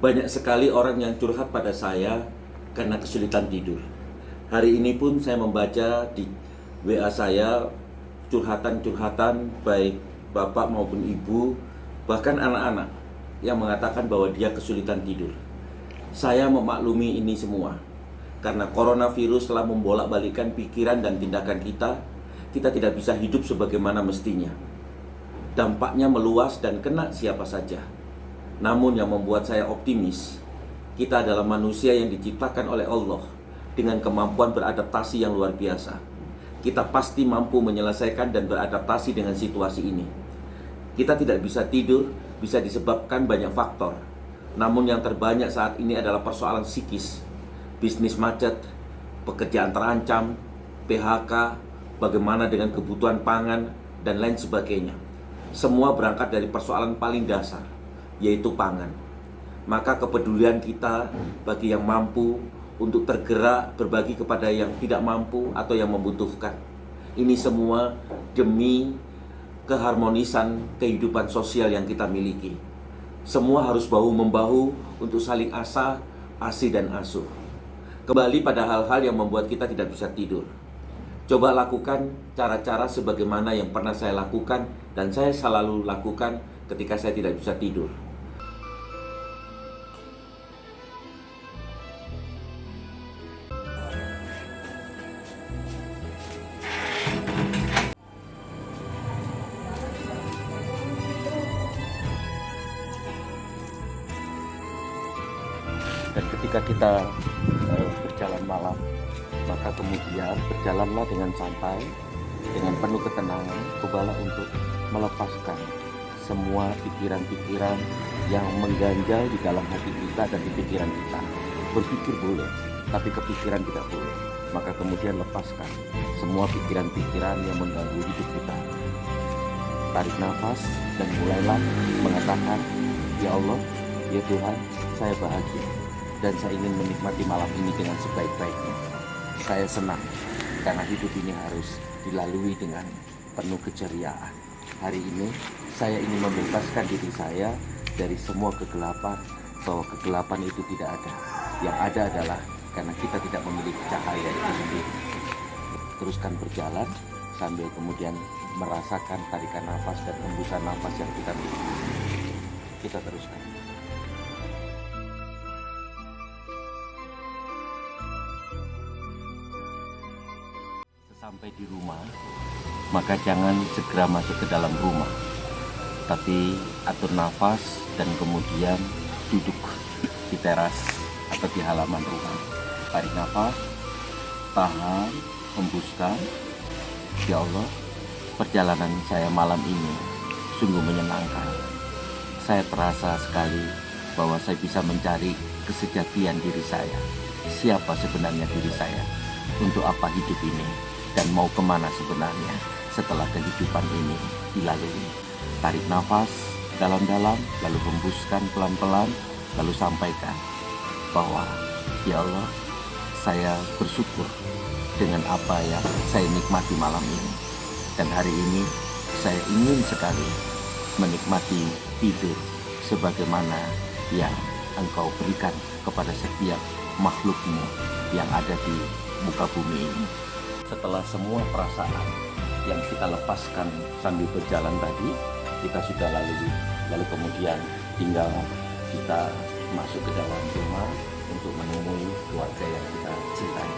Banyak sekali orang yang curhat pada saya karena kesulitan tidur. Hari ini pun saya membaca di WA saya curhatan-curhatan baik bapak maupun ibu, bahkan anak-anak yang mengatakan bahwa dia kesulitan tidur. Saya memaklumi ini semua karena coronavirus telah membolak-balikan pikiran dan tindakan kita. Kita tidak bisa hidup sebagaimana mestinya. Dampaknya meluas dan kena siapa saja. Namun yang membuat saya optimis, kita adalah manusia yang diciptakan oleh Allah dengan kemampuan beradaptasi yang luar biasa. Kita pasti mampu menyelesaikan dan beradaptasi dengan situasi ini. Kita tidak bisa tidur, bisa disebabkan banyak faktor. Namun yang terbanyak saat ini adalah persoalan psikis. Bisnis macet, pekerjaan terancam, PHK, bagaimana dengan kebutuhan pangan, dan lain sebagainya. Semua berangkat dari persoalan paling dasar, yaitu pangan. Maka kepedulian kita bagi yang mampu untuk tergerak berbagi kepada yang tidak mampu atau yang membutuhkan. Ini semua demi keharmonisan kehidupan sosial yang kita miliki. Semua harus bahu-membahu untuk saling asah, asih dan asuh. Kembali pada hal-hal yang membuat kita tidak bisa tidur. Coba lakukan cara-cara sebagaimana yang pernah saya lakukan dan saya selalu lakukan ketika saya tidak bisa tidur. Dan ketika kita berjalan malam, maka kemudian berjalanlah dengan santai, dengan penuh ketenangan. Cobalah untuk melepaskan semua pikiran-pikiran yang mengganjal di dalam hati kita dan di pikiran kita. Berpikir boleh, tapi kepikiran tidak boleh. Maka kemudian lepaskan semua pikiran-pikiran yang mengganggu hidup kita. Tarik nafas dan mulailah mengatakan, "Ya Allah, ya Tuhan, saya bahagia dan saya ingin menikmati malam ini dengan sebaik-baiknya. Saya senang karena hidup ini harus dilalui dengan penuh keceriaan. Hari ini saya ingin membebaskan diri saya dari semua kegelapan, bahwa kegelapan itu tidak ada. Yang ada adalah karena kita tidak memiliki cahaya itu sendiri." Teruskan berjalan sambil kemudian merasakan tarikan nafas dan hembusan nafas yang kita miliki. Kita teruskan. Sampai di rumah, maka jangan segera masuk ke dalam rumah, tapi atur nafas dan kemudian duduk di teras atau di halaman rumah. Tarik nafas, tahan, hembuskan. Ya Allah, perjalanan saya malam ini sungguh menyenangkan. Saya terasa sekali bahwa saya bisa mencari kesejatian diri saya. Siapa sebenarnya diri saya? Untuk apa hidup ini? Dan mau kemana sebenarnya setelah kehidupan ini dilalui. Tarik nafas dalam-dalam, lalu hembuskan pelan-pelan, lalu sampaikan bahwa, "Ya Allah, saya bersyukur dengan apa yang saya nikmati malam ini. Dan hari ini saya ingin sekali menikmati tidur sebagaimana yang Engkau berikan kepada setiap makhlukmu yang ada di muka bumi ini." Setelah semua perasaan yang kita lepaskan sambil berjalan tadi, kita sudah lalui. Lalu kemudian tinggal kita masuk ke dalam rumah untuk menemui keluarga yang kita cintai.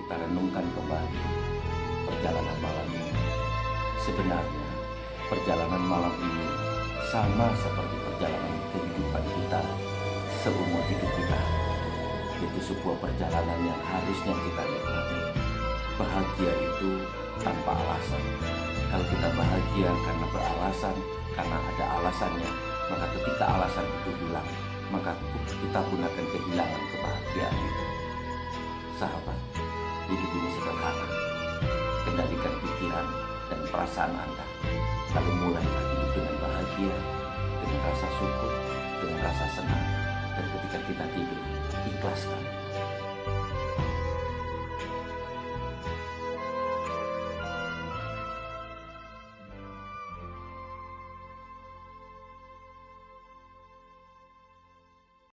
Kita renungkan kembali perjalanan malam ini. Sebenarnya perjalanan malam ini sama seperti perjalanan kehidupan kita seumur hidup kita. Itu sebuah perjalanan yang harusnya kita nikmati. Bahagia itu tanpa alasan. Kalau kita bahagia karena beralasan, karena ada alasannya, maka ketika alasan itu hilang, maka kita pun akan kehilangan kebahagiaan itu. Sahabat, hidup ini sederhana. Kendalikan pikiran dan perasaan Anda. Lalu mulailah hidup dengan bahagia, dengan rasa syukur, dengan rasa senang. Dan ketika kita tidur, ikhlaskan